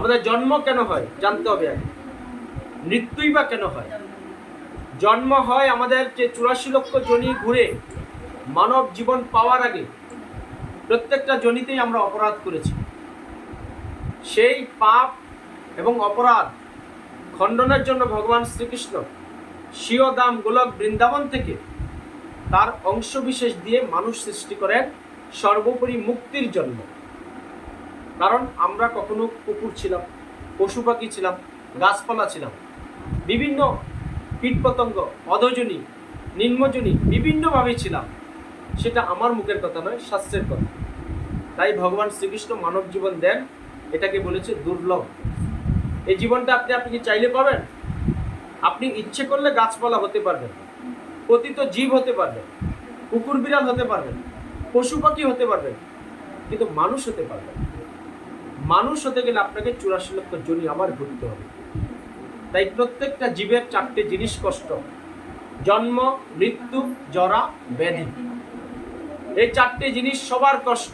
আমাদের জন্ম কেন হয় জানতে হবে আগে। মৃত্যুই বা কেন হয়? জন্ম হয় আমাদের যে 84 লক্ষ যোনি ঘুরে মানব জীবন পাওয়ার আগে প্রত্যেকটা যোনিতেই আমরা অপরাধ করেছি। সেই পাপ এবং অপরাধ খণ্ডনের জন্য ভগবান শ্রীকৃষ্ণ স্বীয় ধাম গোলক বৃন্দাবন থেকে তার অংশ বিশেষ দিয়ে মানুষ সৃষ্টি করেন সর্বোপরি মুক্তির জন্য। কারণ আমরা কখনো কুকুর ছিলাম, পশু পাখি ছিলাম, গাছপালা ছিলাম, বিভিন্ন কীটপতঙ্গ, অধোজনী, নিম্নজনী বিভিন্নভাবে ছিলাম। সেটা আমার মুখের কথা নয়, শাস্ত্রের কথা। তাই ভগবান শ্রীকৃষ্ণ মানব জীবন দেন, এটাকে বলেছে দুর্লভ। এই জীবনটা আপনি কি চাইলে পাবেন? আপনি ইচ্ছে করলে গাছপালা হতে পারবেন, পতিত জীব হতে পারবেন, কুকুর বিড়াল হতে পারবেন, পশু পাখি হতে পারবেন, কিন্তু মানুষ হতে পারবেন। মানুষ হতে গেলে আপনাকে 84 লক্ষ যোনি আবার ঘুরতে হবে। তাই প্রত্যেকটা জীবের 4টে জিনিস কষ্ট: জন্ম, মৃত্যু, জরা, ব্যাধি। এই 4টে জিনিস সবার কষ্ট।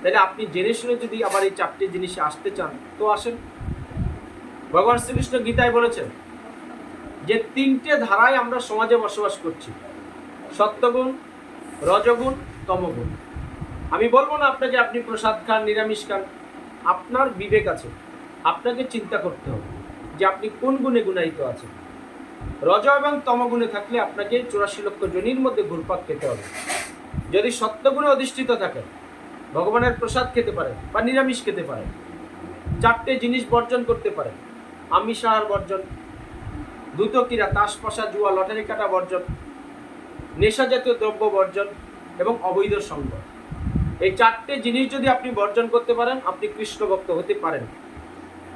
তাহলে আপনি জেনে শুনে যদি আবার এই 4টে জিনিসে আসতে চান তো আসেন। ভগবান শ্রীকৃষ্ণ গীতায় বলেছেন যে 3টে ধারায় আমরা সমাজে বসবাস করছি: সত্যগুণ, রজগুণ, তমগুণ। আমি বলবো না আপনাকে আপনি প্রসাদ খান, নিরামিষ খান। আপনার বিবেক আছে, আপনাকে চিন্তা করতে হবে যে আপনি কোন গুণে গুণায়িত আছেন। রজ এবং তমগুণে থাকলে আপনাকে 84 লক্ষ যোনির মধ্যে ঘুরপাক খেতে হবে। যদি সত্যগুণে অধিষ্ঠিত থাকেন, ভগবানের প্রসাদ খেতে পারেন বা নিরামিষ খেতে পারেন, 4টে জিনিস বর্জন করতে পারেন: আমিষ আহার বর্জন, দ্রুত ক্রীড়া, তাস পাশা, জুয়া, লটারি কাটা বর্জন, নেশা জাতীয় দ্রব্য বর্জন এবং অবৈধ সঙ্গ। এই 4টে জিনিস যদি আপনি বর্জন করতে পারেন, আপনি কৃষ্ণ ভক্ত হতে পারেন।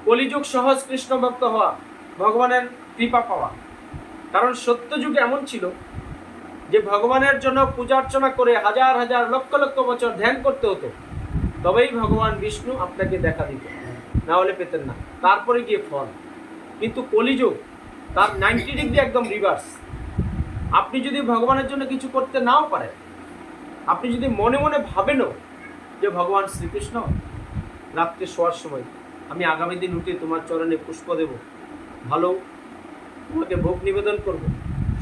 কলিযুগ সহজ কৃষ্ণ ভক্ত হওয়া, ভগবানের কৃপা পাওয়া। কারণ সত্য যুগে এমন ছিল যে ভগবানের জন্য পূজা অর্চনা করে হাজার হাজার লক্ষ লক্ষ বছর ধ্যান করতে হতো, তবেই ভগবান বিষ্ণু আপনাকে দেখা দিত, না হলে পেতেন না। তারপরে গিয়ে ফল। কিন্তু কলিযুগ তার 90 ডিগ্রি একদম রিভার্স। আপনি যদি ভগবানের জন্য কিছু করতে নাও পারেন, আপনি যদি মনে মনে ভাবেনও যে ভগবান শ্রীকৃষ্ণ, রাত্রে শোয়ার সময় আমি আগামী দিন উঠে তোমার চরণে পুষ্প দেব, ভালো তোমাকে ভোগ নিবেদন করব,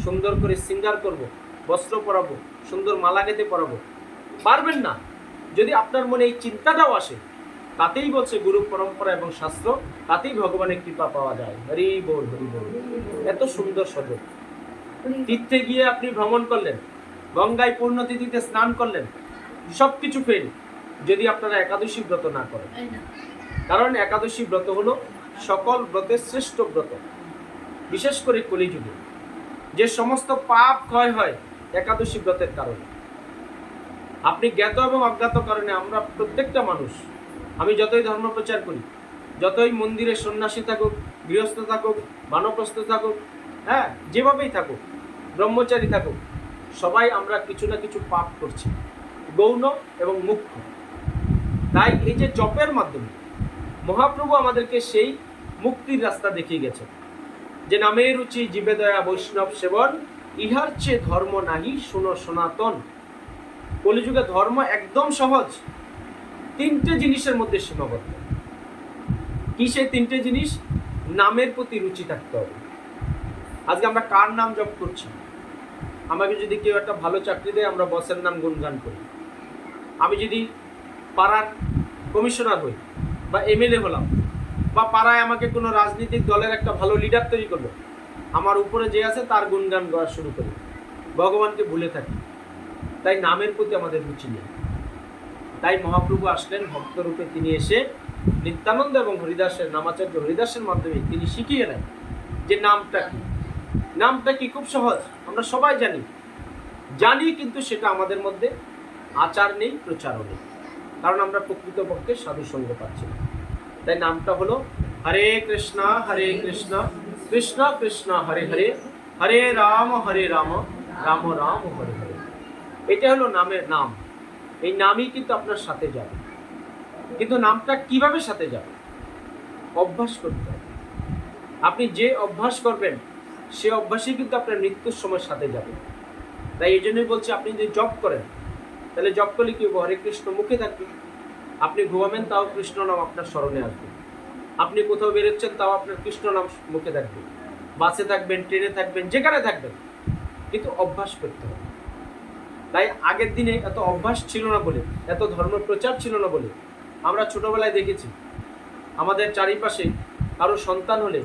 সুন্দর করে শৃঙ্গার করব, বস্ত্র পরাবো, সুন্দর মালা গেঁথে পরাবো, পারবেন না। যদি আপনার মনে এই চিন্তাটাও আসে, তাতেই বলছে গুরু পরম্পরা এবং শাস্ত্র, তাতেই ভগবানের কৃপা পাওয়া যায়। হরি বল, হরি বল। এত সুন্দর সুযোগ। তীর্থে গিয়ে আপনি ভ্রমণ করলেন, গঙ্গায় পূর্ণতিথিতে স্নান করলেন, সবকিছু ফেল যদি আপনারা একাদশী ব্রত না করেন। কারণ একাদশী ব্রত হলো সকল ব্রতের শ্রেষ্ঠ ব্রত। বিশেষ করে কলিযুগে যে সমস্ত পাপ ক্ষয় হয় একাদশী ব্রতের কারণে। আপনি জ্ঞাত এবং অজ্ঞাত কারণে আমরা প্রত্যেকটা মানুষ, আমি যতই ধর্ম প্রচার করি, যতই মন্দিরে সন্ন্যাসী থাকুক, গৃহস্থ থাকুক, বানপ্রস্থ থাকুক, হ্যাঁ, যেভাবেই থাকুক, ব্রহ্মচারী থাকুক, সবাই আমরা কিছু না কিছু পাপ করছি, গৌণ এবং মুখ্য। তাই এই যে জপের মাধ্যমে মহাপ্রভু আমাদেরকে সেই মুক্তির রাস্তা দেখিয়ে গেছেন যে নামে রুচি জীবে দয়া বৈষ্ণব সেবন, ইহার চেয়ে ধর্ম নাহি শুনো সনাতন। কলিযুগে ধর্ম একদম সহজ, 3টে জিনিসের মধ্যে সীমাবদ্ধ। কি সেই 3টে জিনিস? নামের প্রতি রুচি থাকতে হবে। আজকে আমরা কার নাম জপ করছি? আমাকে যদি কেউ একটা ভালো চাকরি দেয়, আমরা বসের নাম গুণগান করি। আমি যদি পাড়ার কমিশনার হই বা এমএলএ হলাম, বা পাড়ায় আমাকে কোনো রাজনৈতিক দলের একটা ভালো লিডার তৈরি করলো, আমার উপরে যে আছে তার গুণগান গাওয়া শুরু করি, ভগবানকে ভুলে থাকি। তাই নামের প্রতি আমাদের রুচি নেই। তাই মহাপ্রভু আসলেন ভক্তরূপে। তিনি এসে নিত্যানন্দ এবং হরিদাসের, নামাচার্য হরিদাসের মাধ্যমে তিনি শিখিয়ে নেন যে নামটা কি। নামটা কি? খুব সহজ, আমরা সবাই জানি, কিন্তু সেটা আমাদের মধ্যে আচার নেই, প্রচারও নেই। কারণ আমরা প্রকৃতপক্ষে সাধু সঙ্গ পাচ্ছি না। তাই নামটা হলো হরে কৃষ্ণ কৃষ্ণ কৃষ্ণ হরে হরে, হরে রাম রাম রাম হরে হরে। এটা হলো নামের নাম। এই নামই কিন্তু আপনার সাথে যাবে। কিন্তু নামটা কিভাবে সাথে যাবে? অভ্যাস করতে হবে। আপনি যে অভ্যাস করবেন সে অভ্যাসই কিন্তু আপনার মৃত্যুর সময় সাথে যাবে। তাই এই জন্যই বলছি, আপনি যদি জপ করেন, তাহলে জপ করলে কি হরে কৃষ্ণ মুখে থাকবে, আপনি ঘুমাবেন তাও কৃষ্ণ নাম আপনার স্মরণে আসবে। আপনি কোথাও বেরোচ্ছেন, তাও আপনার কৃষ্ণ নাম মুখে থাকবে। বাসে থাকবেন, ট্রেনে থাকবেন, যেখানে থাকবেন, কিন্তু অভ্যাস করতে হবে। তাই আগের দিনে এত অভ্যাস ছিল না বলে, এত ধর্ম প্রচার ছিল না বলে আমরা ছোটবেলায় দেখেছি আমাদের চারিপাশে কারো সন্তান হলে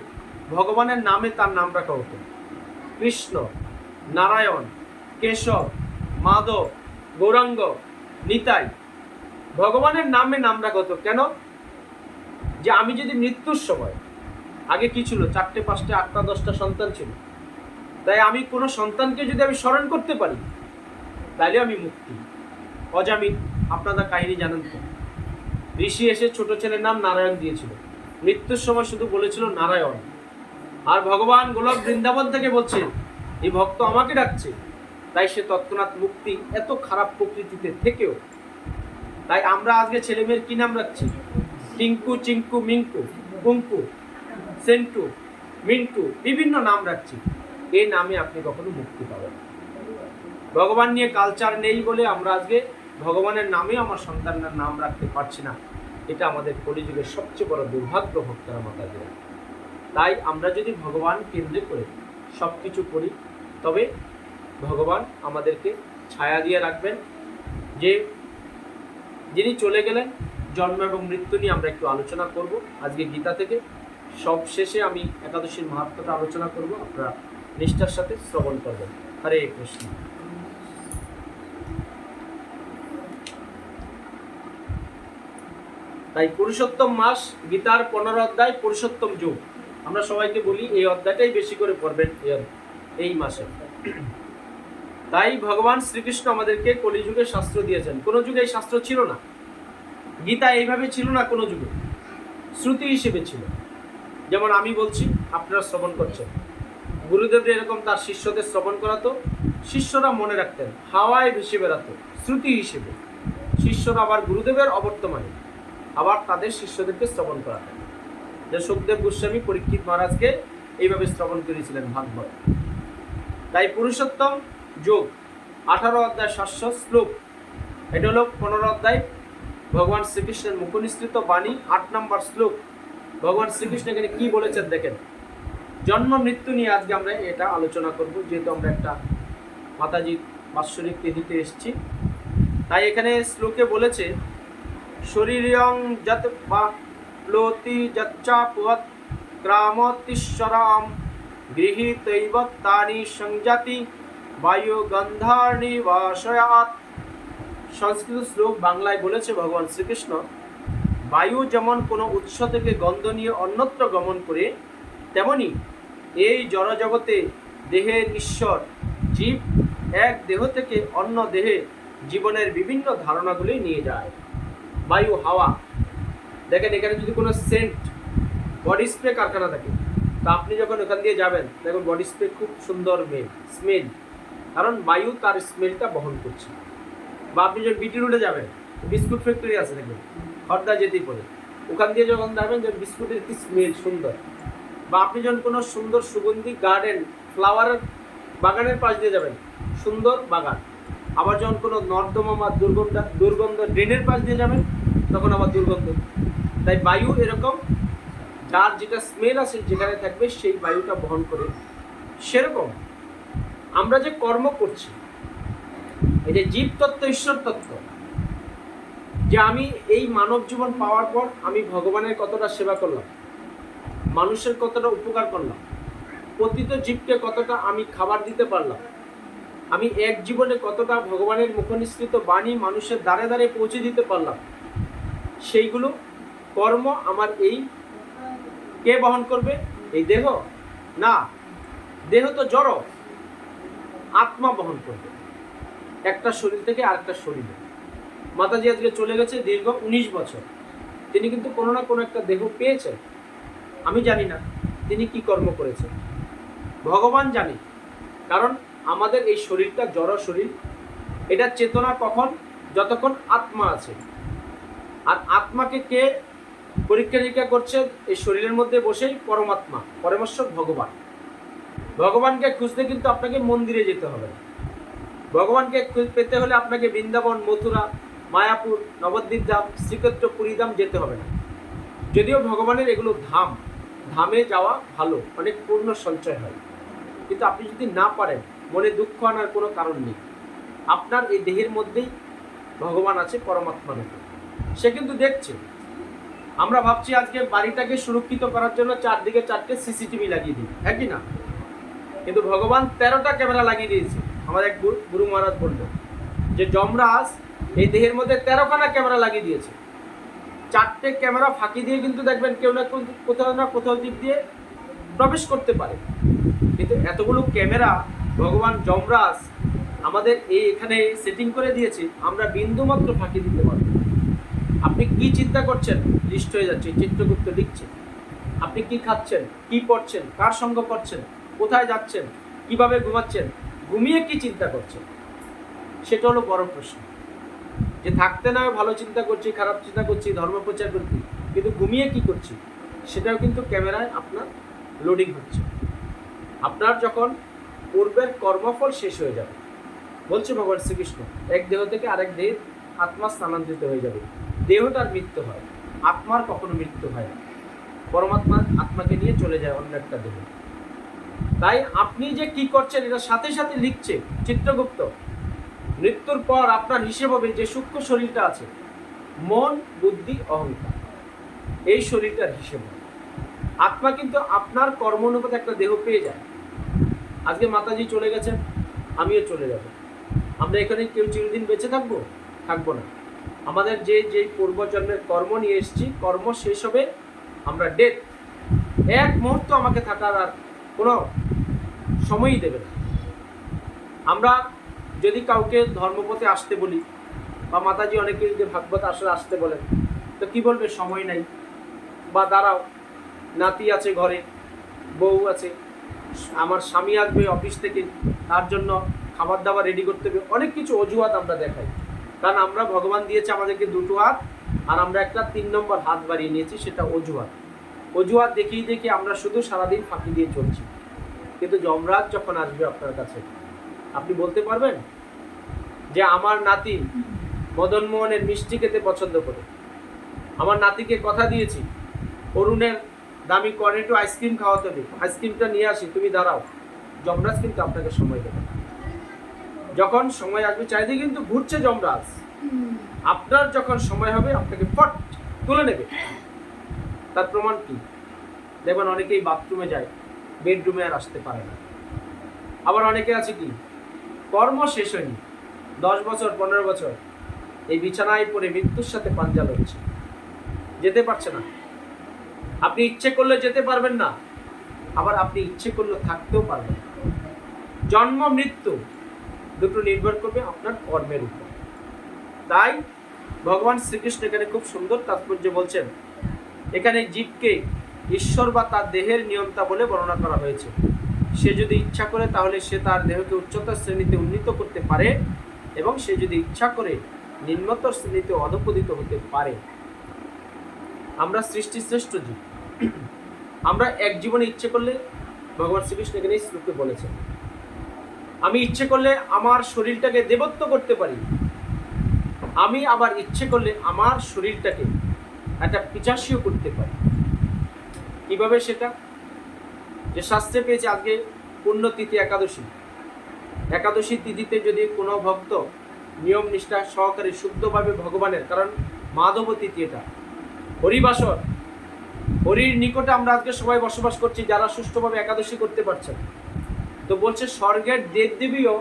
ভগবানের নামে তার নাম রাখা হতো। কৃষ্ণ, নারায়ণ, কেশব, মাধব, গৌরাঙ্গ, নিতাই, ভগবানের নামে নাম রাখা হতো। কেন? যে আমি যদি মৃত্যুর সময়, আগে কি ছিল, 4টে 5টে 8টা 10টা সন্তান ছিল, তাই আমি কোনো সন্তানকে যদি আমি স্মরণ করতে পারি তাহলে আমি মুক্তি। অজামিন, আপনারা কাহিনী জানেন তো, ঋষি এসে ছোট ছেলের নাম নারায়ণ দিয়েছিল, মৃত্যুর সময় শুধু বলেছিল নারায়ণ। আর ভগবান গোলক বৃন্দাবন থেকে বলছে এই ভক্ত আমাকে ডাকছে, তাই সে তৎক্ষণাৎ মুক্তি, এত খারাপ প্রকৃতিতে থেকেও। তাই আমরা আজকে ছেলে মেয়ের কি নাম রাখছি? টিঙ্কু, চিঙ্কু, মিঙ্কু, কুঙ্কু, সেন্টু, মিন্টু, বিভিন্ন নাম রাখছি। এই নামে আপনি কখনো মুক্তি পাবেন। ভগবান নিয়ে কালচার নেই বলে আমরা আজকে ভগবানের নামে আমার সন্তানের নাম রাখতে পারছি না। এটা আমাদের কলিযুগের সবচেয়ে বড় দুর্ভাগ্য ভক্তরা মাতাজিরা। তাই আমরা যদি ভগবান কেন্দ্রে করে সব কিছু করি, তবে ভগবান আমাদেরকে ছায়া দিয়ে রাখবেন। যে যিনি চলে গেলেন, জন্ম এবং মৃত্যু নিয়ে আমরা একটু আলোচনা করব আজকে গীতা থেকে। সব শেষে আমি একাদশীর মাহাত্ম্যটা আলোচনা করব, আপনারা নিষ্ঠার সাথে শ্রবণ করবেন। হরে কৃষ্ণ। তাই পুরুষোত্তম মাস, গীতার 15 অধ্যায়, পুরুষোত্তম যুগ। আমরা সবাইকে বলি এই অধ্যায়টাই বেশি করে পড়বেন এই মাসে। তাই ভগবান শ্রীকৃষ্ণ আমাদেরকে কলিযুগে শাস্ত্র দিয়েছেন। কোনো যুগে এই শাস্ত্র ছিল না, গীতা এইভাবে ছিল না, কোনো যুগে শ্রুতি হিসেবে ছিল। যেমন আমি বলছি, আপনারা শ্রবণ করছেন, গুরুদেব এরকম তার শিষ্যদের শ্রবণ করাতো, শিষ্যরা মনে রাখতেন, হাওয়ায় ভেসে বেড়াতো শ্রুতি হিসেবে। শিষ্যরা আবার গুরুদেবের অবর্তমানে আবার তাদের শিষ্যদেরকে শ্রবণ করাতেন। যে সুখদেব গোস্বামী পরীক্ষিত মহারাজকে এইভাবে শ্রবণ করেছিলেন ভাগবত। তাই পুরুষোত্তম যোগ 18 অধ্যায় 700 শ্লোক, এটা হলো 15 অধ্যায় ভগবান শ্রীকৃষ্ণের মুখনিসৃত বাণী। 8 নম্বর শ্লোক ভগবান শ্রীকৃষ্ণ এখানে কি বলেছেন দেখেন। জন্ম মৃত্যু নিয়ে আজকে আমরা এটা আলোচনা করব, যেহেতু আমরা একটা মাতাজি বাৎসরিক তিথিতে এসেছি। তাই এখানে শ্লোকে বলেছে, শরীরং যত বা প্লোতি যচ্চাপবৎ ক্রামতিশ্বরাম গৃহীতৈব তানি সংজাতি বায়ু গন্ধার্ণি বাসয়াৎ। সংস্কৃত শ্লোক বাংলায় বলেছে ভগবান শ্রীকৃষ্ণ, বায়ু যেমন কোনো উৎস থেকে গন্ধ নিয়ে অন্যত্র গমন করে, তেমনি এই জড়জগতে দেহের ঈশ্বর জীব এক দেহ থেকে অন্য দেহে জীবনের বিভিন্ন ধারণাগুলি নিয়ে যায়। বায়ু, হাওয়া, দেখেন এখানে যদি কোনো সেন্ট, বডি স্প্রে কারখানা থাকে, তা আপনি যখন ওখান দিয়ে যাবেন দেখুন বডি স্প্রে খুব সুন্দর স্মেল, কারণ বায়ু তার স্মেলটা বহন করছে। বা আপনি যখন বিটি রোডে যাবেন, বিস্কুট ফ্যাক্টরি আছে দেখবেন, খর্দা যেতেই পড়ে, ওখান দিয়ে যখন যাবেন যে বিস্কুটের কি স্মেল সুন্দর। বা আপনি যখন কোনো সুন্দর সুগন্ধি গার্ডেন, ফ্লাওয়ার বাগানের পাশ দিয়ে যাবেন, সুন্দর বাগান। আবার যখন কোনো নর্দমা বা দুর্গন্ধ ড্রেনের পাশ দিয়ে যাবেন, তখন আবার দুর্গন্ধ। তাই বায়ু এরকম, যার যেটা স্মেল আছে যেখানে থাকবে সেই বায়ুটা বহন করে। সেরকম আমরা যে কর্ম করছি, এই যে জীব তত্ত্ব, ঈশ্বর তত্ত্ব, যে আমি এই মানব জীবন পাওয়ার পর আমি ভগবানের কতটা সেবা করলাম, মানুষের কতটা উপকার করলাম, পতিত জীবকে কতটা আমি খাবার দিতে পারলাম, আমি এক জীবনে কতটা ভগবানের মুখনিসৃত বাণী মানুষের দ্বারে দ্বারে পৌঁছে দিতে পারলাম, সেইগুলো কর্ম আমার এই কে বহন করবে? এই দেহ না, দেহ তো জড়, আত্মা বহন করবে একটা শরীর থেকে আরেকটা শরীরে। মাতাজি আজকে চলে গেছে দীর্ঘ 19 বছর, তিনি কিন্তু কোনো না কোনো একটা দেহ পেয়েছেন। আমি জানি না তিনি কি কর্ম করেছেন, ভগবান জানে। কারণ আমাদের এই শরীরটা জড় শরীর, এটা চেতনা কখন? যতক্ষণ আত্মা আছে। আর আত্মাকে কে পরীক্ষা নিরীক্ষা করছে? এই শরীরের মধ্যে বসেই পরমাত্মা, পরমেশ্বর ভগবান। ভগবানকে খুঁজতে কিন্তু আপনাকে মন্দিরে যেতে হবে না। ভগবানকে পেতে হলে আপনাকে বৃন্দাবন, মথুরা, মায়াপুর, নবদ্বীপ ধাম, শ্রীক্ষেত্র, পুরীধাম যেতে হবে না। যদিও ভগবানের এগুলো ধামে যাওয়া ভালো, অনেক পূর্ণ সঞ্চয় হয়, কিন্তু আপনি যদি না পারেন, মনে দুঃখ আনার কোনো কারণ নেই। আপনার এই দেহের মধ্যেই ভগবান আছে, পরমাত্মা রূপে। সে কিন্তু দেখছে। আমরা ভাবছি আজকে বাড়িটাকে সুরক্ষিত করার জন্য চারদিকে 4টে সিসিটিভি লাগিয়ে দিই, হ্যাঁ কি না? কিন্তু ভগবান 13টা ক্যামেরা লাগিয়ে দিয়েছে। আমার এক গুরু মহারাজ বলল যে যমরাজ এই দেহের মধ্যে 13খানা ক্যামেরা লাগিয়ে দিয়েছে। 4টে ক্যামেরা ফাঁকি দিয়ে কিন্তু দেখবেন কেউ না কোথাও দিক দিয়ে প্রবেশ করতে পারে। কিন্তু এতগুলো ক্যামেরা ভগবান যমরাজ আমাদের এখানে সেটিং করে দিয়েছে, আমরা বিন্দু মাত্র ফাঁকি দিতে পারবো। আপনি কি চিন্তা করছেন লিস্ট হয়ে যাচ্ছে, চিত্রগুপ্ত লিখছে। আপনি কি খাচ্ছেন, কি পড়ছেন, কার সঙ্গ করছেন, কোথায় যাচ্ছেন, কিভাবে ঘুমাচ্ছেন, ঘুমিয়ে কি চিন্তা করছেন, সেটা হলো বড় প্রশ্ন। যে থাকতে না ভালো চিন্তা করছি, খারাপ চিন্তা করছি, ধর্ম প্রচার করছি, কিন্তু ঘুমিয়ে কি করছি সেটাও কিন্তু ক্যামেরায় আপনার লোডিং হচ্ছে। আপনার যখন পূর্বের কর্মফল শেষ হয়ে যাবে, বলছে ভগবান শ্রীকৃষ্ণ, এক দেহ থেকে আরেক দেহে আত্মা স্থানান্তরিত হয়ে যাবে। দেহটার মৃত্যু হয়, আত্মার কখনো মৃত্যু হয় না। পরমাত্মা আত্মাকে নিয়ে চলে যায় অন্য একটা দেহ। তাই আপনি যে কি করছেন এটা সাথে সাথে লিখছে চিত্রগুপ্ত। মৃত্যুর পর আপনার হিসেব হবে যে সূক্ষ্ম শরীরটা আছে, মন, বুদ্ধি, অহংকার, এই শরীরটার হিসেব। আত্মা কিন্তু আপনার কর্ম অনুপাতে একটা দেহ পেয়ে যায়। আজকে মাতাজি চলে গেছেন, আমিও চলে যাব। আমরা এখানে কেউ চিরদিন বেঁচে থাকবো? থাকবো না। আমাদের যে পূর্বজন্মের কর্ম নিয়ে এসেছি, কর্ম শেষ হবে, আমরা ডেথ। এক মুহূর্ত আমাকে থাকার আর কোনো সময়ই দেবে না। আমরা যদি কাউকে ধর্মপথে আসতে বলি, বা মাতাজি অনেকে যদি ভাগবত আসলে আসতে বলেন, তো কি বলবে? সময় নাই, বা দাঁড়াও, নাতি আছে ঘরে, বউ আছে, আমার স্বামী আসবে অফিস থেকে, তার জন্য খাবার দাবার রেডি করতে হবে। অনেক কিছু অজুহাত আমরা দেখাই, কারণ আমরা ভগবান দিয়েছে আমাদেরকে 2টো হাত, আর আমরা একটা 3 নম্বর হাত বাড়িয়ে নিয়েছি, সেটা অজুহাত। অজুহাত দেখিয়ে আমরা শুধু সারাদিন ফাঁকি দিয়ে চলছি। কিন্তু যমরাজ যখন আসবে আপনার কাছে, আপনি বলতে পারবেন যে আমার নাতি মদন মোহনের মিষ্টি খেতে পছন্দ করে, আমার নাতিকে কথা দিয়েছি অরুণের দামি কর্নেটো আইসক্রিম খাওয়াতে হবে, আইসক্রিমটা নিয়ে আসি, তুমি দাঁড়াও। যমরাজ কিন্তু আপনাকে সময় দেবে। যখন সময় আসবে, চারিদিকে কিন্তু ঘুরছে যমরাজ, আপনার যখন সময় হবে আপনাকে ফট তুলে নেবে। তার প্রমাণ কি? দেখবেন অনেকেই বাথরুমে যায়, বেডরুমে আর আসতে পারে না। আবার অনেকে আছে কি, কর্ম শেষ হয়নি, 10 বছর 15 বছর এই বিছানায় পড়ে মৃত্যুর সাথে পাঞ্জা লড়ছে, যেতে পারছে না। আপনি ইচ্ছে করলে যেতে পারবেন না, আবার আপনি ইচ্ছে করলে থাকতেও পারবেন না। জন্ম মৃত্যু দুটো নির্ভর করবে আপনার কর্মের উপর। তাই ভগবান শ্রীকৃষ্ণ এখানে খুব সুন্দর তাৎপর্য বলছেন। এখানে জীবকে ঈশ্বর বা তার দেহের নিয়ন্তা বলে বর্ণনা করা হয়েছে। সে যদি ইচ্ছা করে তাহলে সে তার দেহকে উচ্চতর শ্রেণীতে উন্নীত করতে পারে, এবং সে যদি ইচ্ছা করে নিম্নতর শ্রেণীতে অধঃপতিত হতে পারে। আমরা সৃষ্টির শ্রেষ্ঠ জীব। আমরা এক জীবনে ইচ্ছে করলে, ভগবান শ্রীকৃষ্ণ এখানে এই শ্লোকে বলেছেন, আমি ইচ্ছে করলে আমার শরীরটাকে দেবত্ব করতে পারি, আমি আবার ইচ্ছে করলে আমার শরীরটাকে একটা পিচাসীও করতে পারি। কিভাবে সেটা? যে শাস্ত্রে পেয়েছে, আজকে পুণ্যতিথি একাদশী। একাদশী তিথিতে যদি কোনো ভক্ত নিয়ম নিষ্ঠা সহকারে শুদ্ধভাবে ভগবানের, কারণ মাধব তিথি, এটা হরিবাসর, হরির নিকটে আমরা আজকে সবাই বসবাস করছি, যারা সুষ্ঠুভাবে একাদশী করতে পারছেন। তো বলছে স্বর্গের দেবদেবীও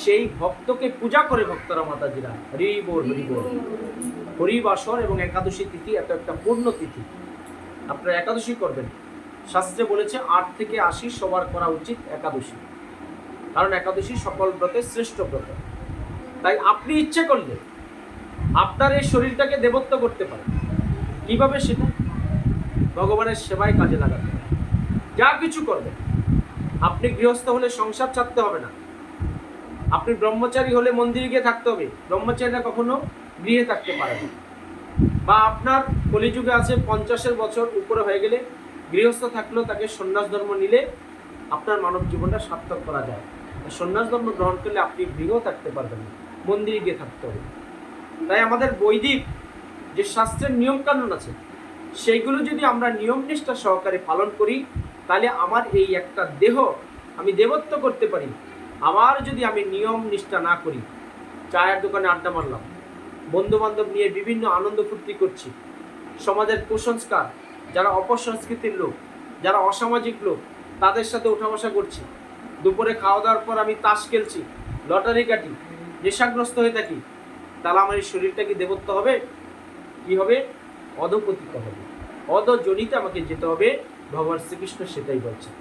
সেই ভক্তকে পূজা করে, ভক্তরা মাতাজিরা। হরি বল, হরি বল। হরিবাসর এবং একাদশী তিথি এত একটা পূর্ণ তিথি, আপনারা একাদশী করবেন। শাস্ত্রে বলেছে 8 থেকে 80 সবার করা উচিত একাদশী, কারণ একাদশী সকল ব্রতের শ্রেষ্ঠ ব্রত। তাই আপনি ইচ্ছে করলে আপনার এই শরীরটাকে দেবত্ব করতে পারেন। কিভাবে? সেটা ভগবানের সেবায় কাজে লাগাতে হবে। যা কিছু করবেন, আপনি গৃহস্থ হলে সংসার ছাড়তে হবে না, আপনি ব্রহ্মচারী হলে মন্দিরে গিয়ে থাকতে হবে, ব্রহ্মচারীরা কখনো গৃহে থাকতে পারে না। বা আপনার কলিযুগে আছে 50 বছর উপরে হয়ে গেলে গৃহস্থ থাকলেও তাকে সন্ন্যাস ধর্ম নিলে আপনার মানব জীবনটা সার্থক করা যায়। সন্ন্যাস ধর্ম গ্রহণ করলে আপনি গৃহেও থাকতে পারবেন না, মন্দিরে গিয়ে থাকতে হবে। তাই আমাদের বৈদিক যে শাস্ত্রের নিয়ম কানুন আছে, সেইগুলো যদি আমরা নিয়ম নিষ্ঠা সহকারে পালন করি, তাহলে আমার এই একটা দেহ আমি দেবত্ব করতে পারি। আবার যদি আমি নিয়ম নিষ্ঠা না করি, চায়ের দোকানে আড্ডা মারলাম, বন্ধু বান্ধব নিয়ে বিভিন্ন আনন্দ ফুর্তি করছি, সমাজের কুসংস্কার, যারা অপসংস্কৃতির লোক, যারা অসামাজিক লোক, তাদের সাথে উঠা বসা করছি, দুপুরে খাওয়া দাওয়ার পর আমি তাস খেলছি, লটারি কাটি, নেশাগ্রস্ত হয়ে থাকি, তাহলে আমার এই শরীরটা কি দেবত্ব হবে? কি হবে? অধপতিত হবে, অধজনিতে আমাকে যেতে হবে। ভগবান শ্রীকৃষ্ণ সেটাই বলছেন।